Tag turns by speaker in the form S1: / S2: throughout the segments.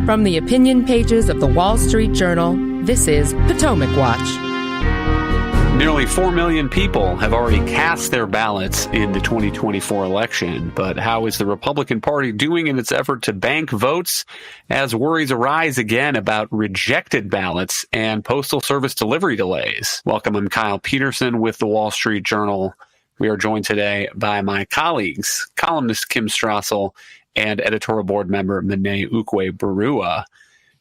S1: From the opinion pages of the Wall Street Journal, this is Potomac Watch.
S2: Nearly 4 million people have already cast their ballots in the 2024 election. But how is the Republican Party doing in its effort to bank votes as worries arise again about rejected ballots and Postal Service delivery delays? Welcome, I'm Kyle Peterson with the Wall Street Journal. We are joined today by my colleagues, columnist Kim Strassel and editorial board member Mene Ukwe-Barua.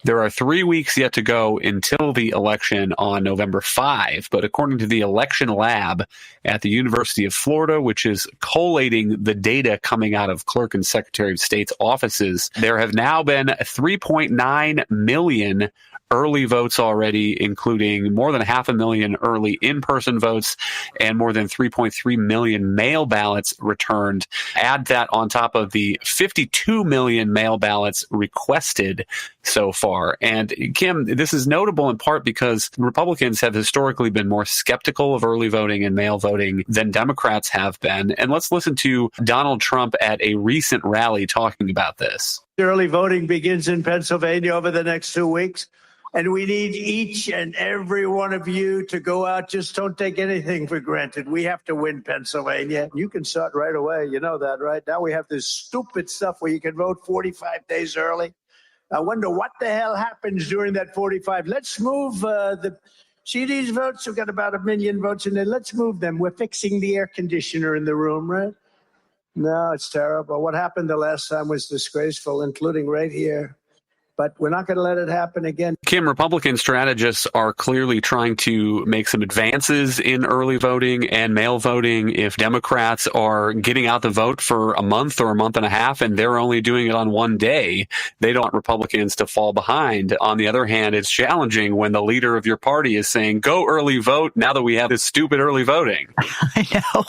S2: There are 3 weeks yet to go until the election on November 5, but according to the election lab at the University of Florida, which is collating the data coming out of Clerk and Secretary of State's offices, there have now been 3.9 million early votes already, including more than 500,000 early in-person votes and more than 3.3 million mail ballots returned. Add that on top of the 52 million mail ballots requested so far. And Kim, this is notable in part because Republicans have historically been more skeptical of early voting and mail voting than Democrats have been. And let's listen to Donald Trump at a recent rally talking about this.
S3: Early voting begins in Pennsylvania over the next 2 weeks. And we need each and every one of you to go out. Just don't take anything for granted. We have to win Pennsylvania. You can start right away. You know that, right? Now we have this stupid stuff where you can vote 45 days early. I wonder what the hell happens during that 45. Let's move see these votes? We've got about 1 million votes in there. Let's move them. We're fixing the air conditioner in the room, right? No, it's terrible. What happened the last time was disgraceful, including right here. But we're not going to let it happen again.
S2: Kim, Republican strategists are clearly trying to make some advances in early voting and mail voting. If Democrats are getting out the vote for a month or a month and a half and they're only doing it on one day, they don't want Republicans to fall behind. On the other hand, it's challenging when the leader of your party is saying, go early vote now that we have this stupid early voting.
S4: I know.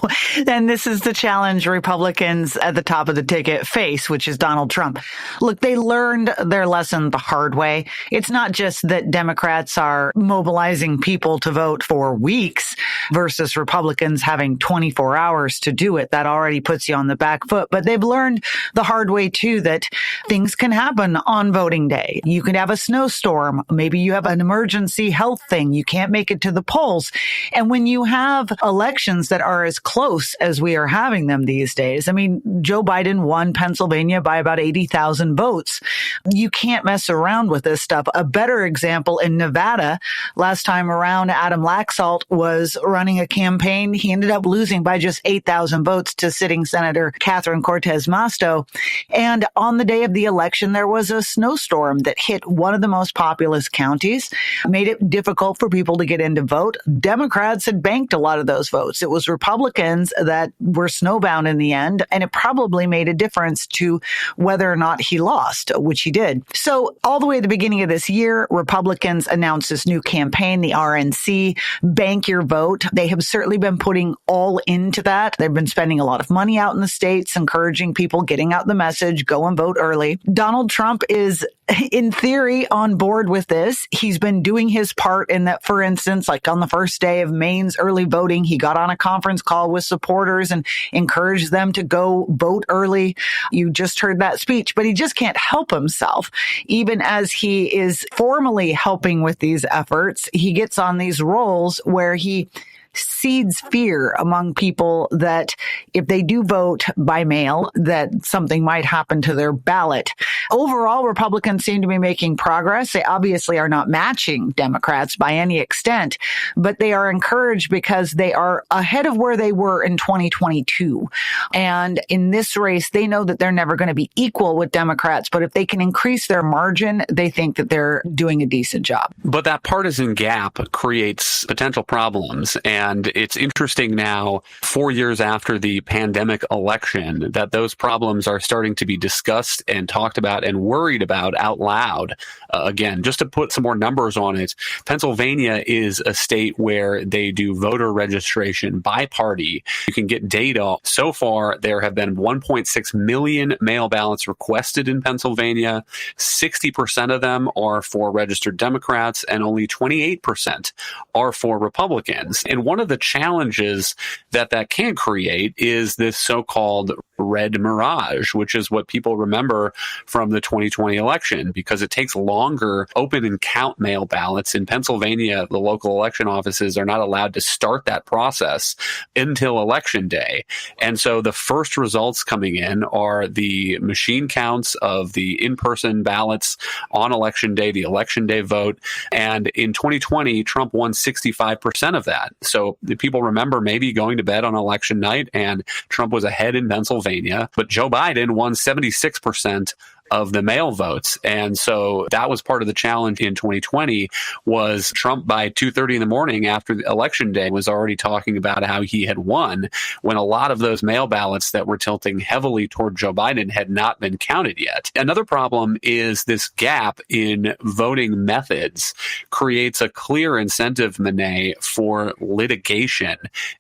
S4: And this is the challenge Republicans at the top of the ticket face, which is Donald Trump. Look, they learned their lesson the hard way. It's not just that Democrats are mobilizing people to vote for weeks versus Republicans having 24 hours to do it. That already puts you on the back foot. But they've learned the hard way, too, that things can happen on voting day. You could have a snowstorm. Maybe you have an emergency health thing. You can't make it to the polls. And when you have elections that are as close as we are having them these days, I mean, Joe Biden won Pennsylvania by about 80,000 votes. You can't mess around with this stuff. A better example in Nevada, last time around, Adam Laxalt was running a campaign. He ended up losing by just 8,000 votes to sitting Senator Catherine Cortez Masto. And on the day of the election, there was a snowstorm that hit one of the most populous counties, made it difficult for people to get in to vote. Democrats had banked a lot of those votes. It was Republicans that were snowbound in the end, and it probably made a difference to whether or not he lost, which he did. So all the way at the beginning of this year, Republicans announced this new campaign, the RNC, Bank Your Vote. They have certainly been putting all into that. They've been spending a lot of money out in the states, encouraging people, getting out the message, go and vote early. Donald Trump is, in theory, on board with this. He's been doing his part in that, for instance, like on the first day of Maine's early voting, he got on a conference call with supporters and encouraged them to go vote early. You just heard that speech, but he just can't help himself. Even as he is formally helping with these efforts, he gets on these roles where he seeds fear among people that if they do vote by mail, that something might happen to their ballot. Overall, Republicans seem to be making progress. They obviously are not matching Democrats by any extent, but they are encouraged because they are ahead of where they were in 2022. And in this race, they know that they're never going to be equal with Democrats, but if they can increase their margin, they think that they're doing a decent job.
S2: But that partisan gap creates potential problems. And it's interesting now, 4 years after the pandemic election, that those problems are starting to be discussed and talked about and worried about out loud. Again, just to put some more numbers on it, Pennsylvania is a state where they do voter registration by party. You can get data. So far, there have been 1.6 million mail ballots requested in Pennsylvania. 60% of them are for registered Democrats and only 28% are for Republicans. And one of the challenges that can create is this so-called red mirage, which is what people remember from the 2020 election, because it takes longer open and count mail ballots. In Pennsylvania, the local election offices are not allowed to start that process until election day. And so the first results coming in are the machine counts of the in-person ballots on election day, the election day vote. And in 2020, Trump won 65% of that. So the people remember maybe going to bed on election night and Trump was ahead in Pennsylvania, but Joe Biden won 76% of the mail votes. And so that was part of the challenge in 2020 was Trump by 2:30 in the morning after the election day was already talking about how he had won when a lot of those mail ballots that were tilting heavily toward Joe Biden had not been counted yet. Another problem is this gap in voting methods creates a clear incentive, Monet, for litigation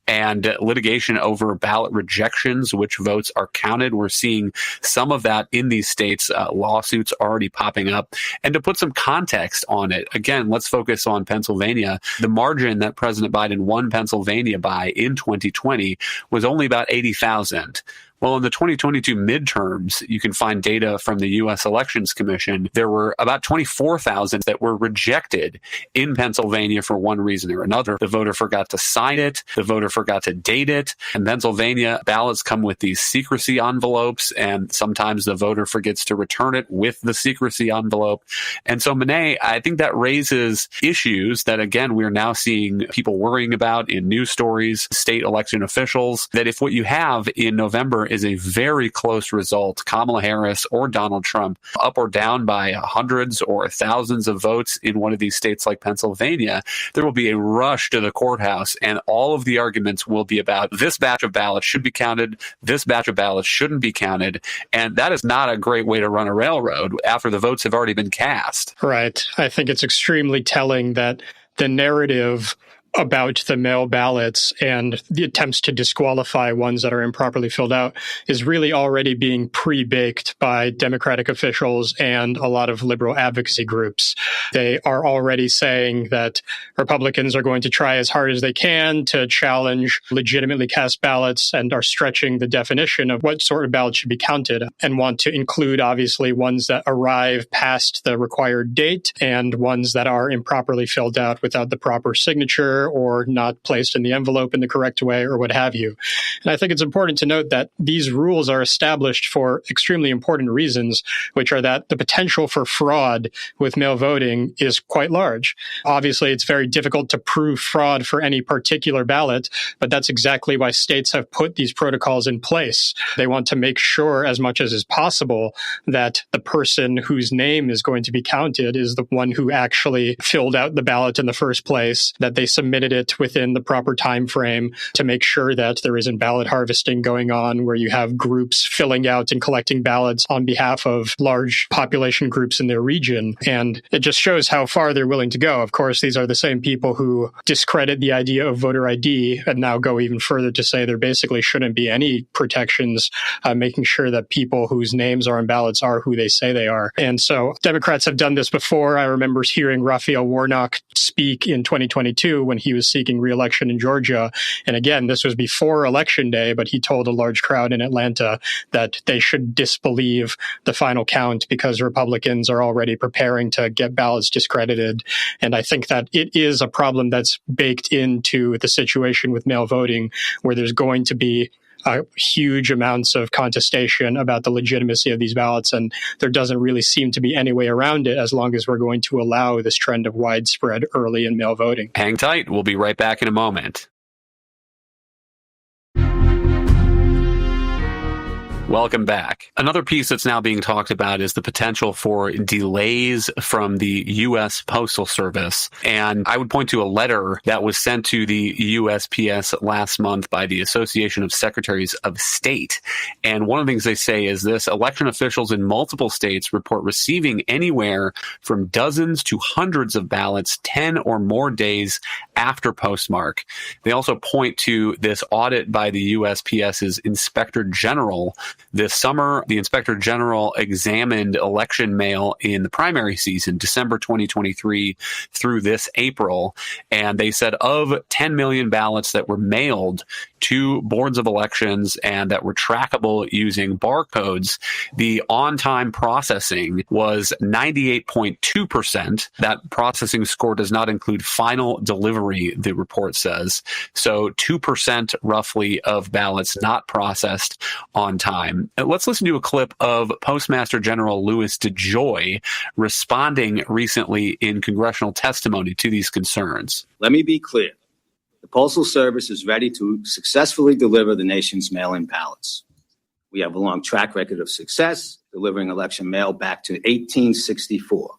S2: and litigation over ballot rejections, which votes are counted. We're seeing some of that in these states. Lawsuits already popping up. And to put some context on it, again, let's focus on Pennsylvania. The margin that President Biden won Pennsylvania by in 2020 was only about 80,000. Well, in the 2022 midterms, you can find data from the U.S. Elections Commission. There were about 24,000 that were rejected in Pennsylvania for one reason or another. The voter forgot to sign it. The voter forgot to date it. In Pennsylvania, ballots come with these secrecy envelopes, and sometimes the voter forgets to return it with the secrecy envelope. And so, Monet, I think that raises issues that, again, we're now seeing people worrying about in news stories, state election officials, that if what you have in November is a very close result, Kamala Harris or Donald Trump, up or down by hundreds or thousands of votes in one of these states like Pennsylvania, there will be a rush to the courthouse, and all of the arguments will be about this batch of ballots should be counted, this batch of ballots shouldn't be counted, and that is not a great way to run a railroad after the votes have already been cast.
S5: Right. I think it's extremely telling that the narrative about the mail ballots and the attempts to disqualify ones that are improperly filled out is really already being pre-baked by Democratic officials and a lot of liberal advocacy groups. They are already saying that Republicans are going to try as hard as they can to challenge legitimately cast ballots and are stretching the definition of what sort of ballots should be counted and want to include, obviously, ones that arrive past the required date and ones that are improperly filled out without the proper signature or not placed in the envelope in the correct way or what have you. And I think it's important to note that these rules are established for extremely important reasons, which are that the potential for fraud with mail voting is quite large. Obviously, it's very difficult to prove fraud for any particular ballot, but that's exactly why states have put these protocols in place. They want to make sure as much as is possible that the person whose name is going to be counted is the one who actually filled out the ballot in the first place, that they submitted it within the proper time frame to make sure that there isn't ballot harvesting going on where you have groups filling out and collecting ballots on behalf of large population groups in their region. And it just shows how far they're willing to go. Of course, these are the same people who discredit the idea of voter ID and now go even further to say there basically shouldn't be any protections, making sure that people whose names are on ballots are who they say they are. And so Democrats have done this before. I remember hearing Raphael Warnock speak in 2022 when he was seeking re-election in Georgia. And again, this was before Election Day, but he told a large crowd in Atlanta that they should disbelieve the final count because Republicans are already preparing to get ballots discredited. And I think that it is a problem that's baked into the situation with mail voting, where there's going to be huge amounts of contestation about the legitimacy of these ballots, and there doesn't really seem to be any way around it as long as we're going to allow this trend of widespread early and mail voting.
S2: Hang tight. We'll be right back in a moment. Welcome back. Another piece that's now being talked about is the potential for delays from the U.S. Postal Service. And I would point to a letter that was sent to the USPS last month by the Association of Secretaries of State. And one of the things they say is this: election officials in multiple states report receiving anywhere from dozens to hundreds of ballots 10 or more days after postmark. They also point to this audit by the USPS's Inspector General This summer, the Inspector General examined election mail in the primary season, December 2023 through this April, and they said of 10 million ballots that were mailed to boards of elections and that were trackable using barcodes, the on-time processing was 98.2%. That processing score does not include final delivery, the report says. So 2% roughly of ballots not processed on time. Let's listen to a clip of Postmaster General Louis DeJoy responding recently in congressional testimony to these concerns.
S6: Let me be clear. The Postal Service is ready to successfully deliver the nation's mail-in ballots. We have a long track record of success, delivering election mail back to 1864.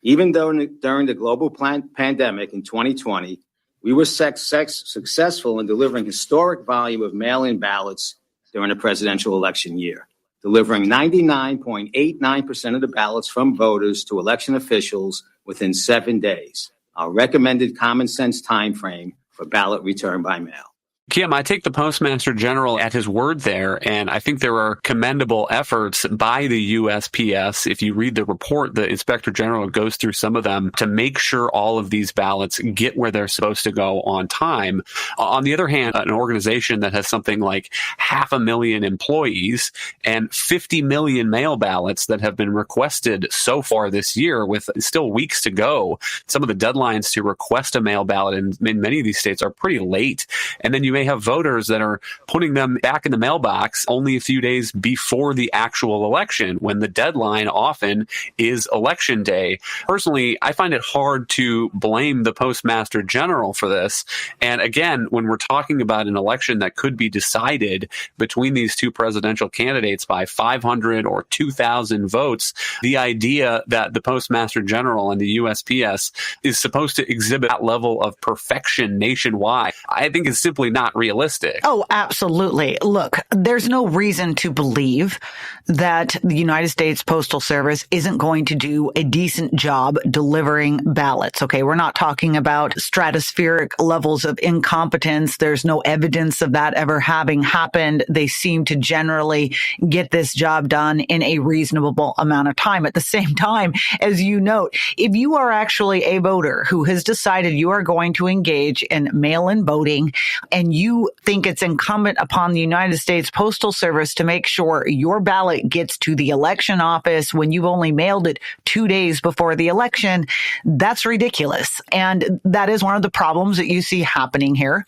S6: Even though during the global pandemic in 2020, we were successful in delivering historic volume of mail-in ballots during a presidential election year, delivering 99.89% of the ballots from voters to election officials within 7 days, our recommended common sense time frame for ballot return by mail.
S2: Kim, I take the Postmaster General at his word there, and I think there are commendable efforts by the USPS. If you read the report, the Inspector General goes through some of them to make sure all of these ballots get where they're supposed to go on time. On the other hand, an organization that has something like 500,000 employees and 50 million mail ballots that have been requested so far this year, with still weeks to go, some of the deadlines to request a mail ballot in many of these states are pretty late. And then you may have voters that are putting them back in the mailbox only a few days before the actual election, when the deadline often is election day. Personally, I find it hard to blame the Postmaster General for this. And again, when we're talking about an election that could be decided between these two presidential candidates by 500 or 2,000 votes, the idea that the Postmaster General and the USPS is supposed to exhibit that level of perfection nationwide, I think is simply not realistic.
S4: Oh, absolutely. Look, there's no reason to believe that the United States Postal Service isn't going to do a decent job delivering ballots. Okay, we're not talking about stratospheric levels of incompetence. There's no evidence of that ever having happened. They seem to generally get this job done in a reasonable amount of time. At the same time, as you note, if you are actually a voter who has decided you are going to engage in mail-in voting, and you think it's incumbent upon the United States Postal Service to make sure your ballot gets to the election office when you've only mailed it 2 days before the election, that's ridiculous. And that is one of the problems that you see happening here.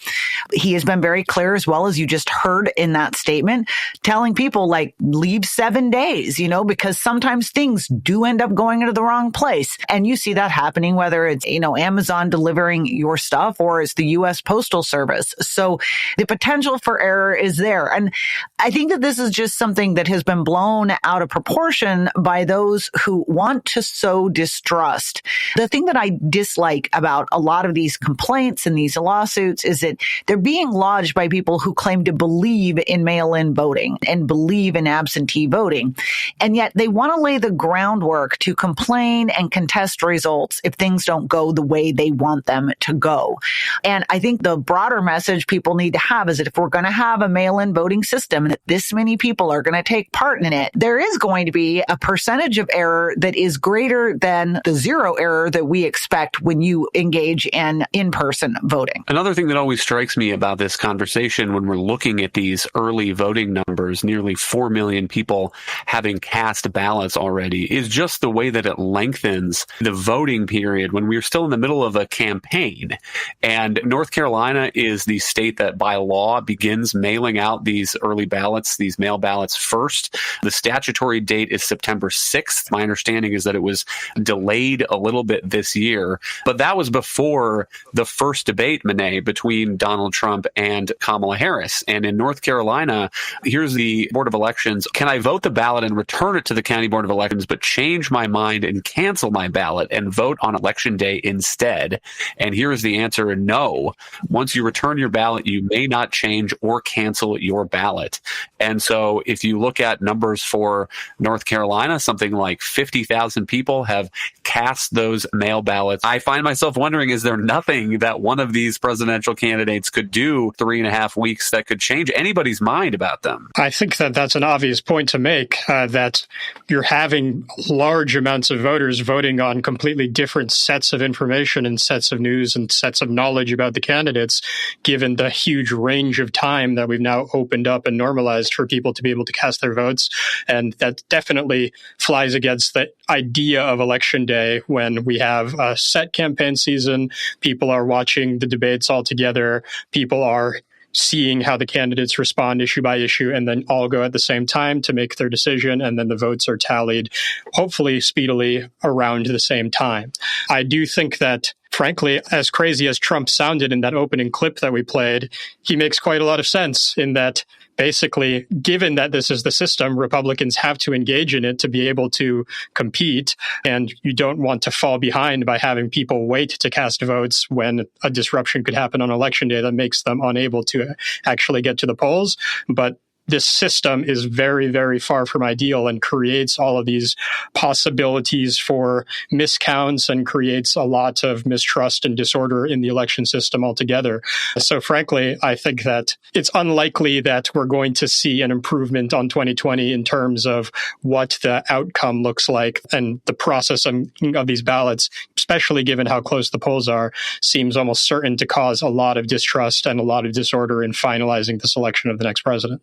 S4: He has been very clear, as well as you just heard in that statement, telling people, like, leave 7 days, because sometimes things do end up going into the wrong place. And you see that happening, whether it's, Amazon delivering your stuff or it's the U.S. Postal Service. So the potential for error is there. And I think that this is just something that has been blown out of proportion by those who want to sow distrust. The thing that I dislike about a lot of these complaints and these lawsuits is that they're being lodged by people who claim to believe in mail-in voting and believe in absentee voting. And yet they want to lay the groundwork to complain and contest results if things don't go the way they want them to go. And I think the broader message people need to have is that if we're going to have a mail-in voting system and that this many people are going to take part in it, there is going to be a percentage of error that is greater than the zero error that we expect when you engage in in-person voting.
S2: Another thing that always strikes me about this conversation when we're looking at these early voting numbers, nearly 4 million people having cast ballots already, is just the way that it lengthens the voting period when we're still in the middle of a campaign. And North Carolina is the state that by law begins mailing out these early ballots, these mail ballots first. The statutory date is September 6th. My understanding is that it was delayed a little bit this year, but that was before the first debate, Monet, between Donald Trump and Kamala Harris. And in North Carolina, here's the Board of Elections. Can I vote the ballot and return it to the County Board of Elections, but change my mind and cancel my ballot and vote on Election Day instead? And here's the answer: no. Once you return your ballot, you may not change or cancel your ballot. And so if you look at numbers for North Carolina, something like 50,000 people have cast those mail ballots. I find myself wondering, is there nothing that one of these presidential candidates could do 3.5 weeks that could change anybody's mind about them?
S5: I think that that's an obvious point to make, that you're having large amounts of voters voting on completely different sets of information and sets of news and sets of knowledge about the candidates, given the huge range of time that we've now opened up and normalized for people to be able to cast their votes. And that definitely flies against the idea of Election Day, when we have a set campaign season, people are watching the debates all together, people are seeing how the candidates respond issue by issue, and then all go at the same time to make their decision, and then the votes are tallied, hopefully speedily around the same time. I do think that, frankly, as crazy as Trump sounded in that opening clip that we played, he makes quite a lot of sense in that basically, given that this is the system, Republicans have to engage in it to be able to compete. And you don't want to fall behind by having people wait to cast votes when a disruption could happen on Election Day that makes them unable to actually get to the polls. But this system is very, very far from ideal and creates all of these possibilities for miscounts and creates a lot of mistrust and disorder in the election system altogether. So frankly, I think that it's unlikely that we're going to see an improvement on 2020 in terms of what the outcome looks like, and the process of these ballots, especially given how close the polls are, seems almost certain to cause a lot of distrust and a lot of disorder in finalizing the selection of the next president.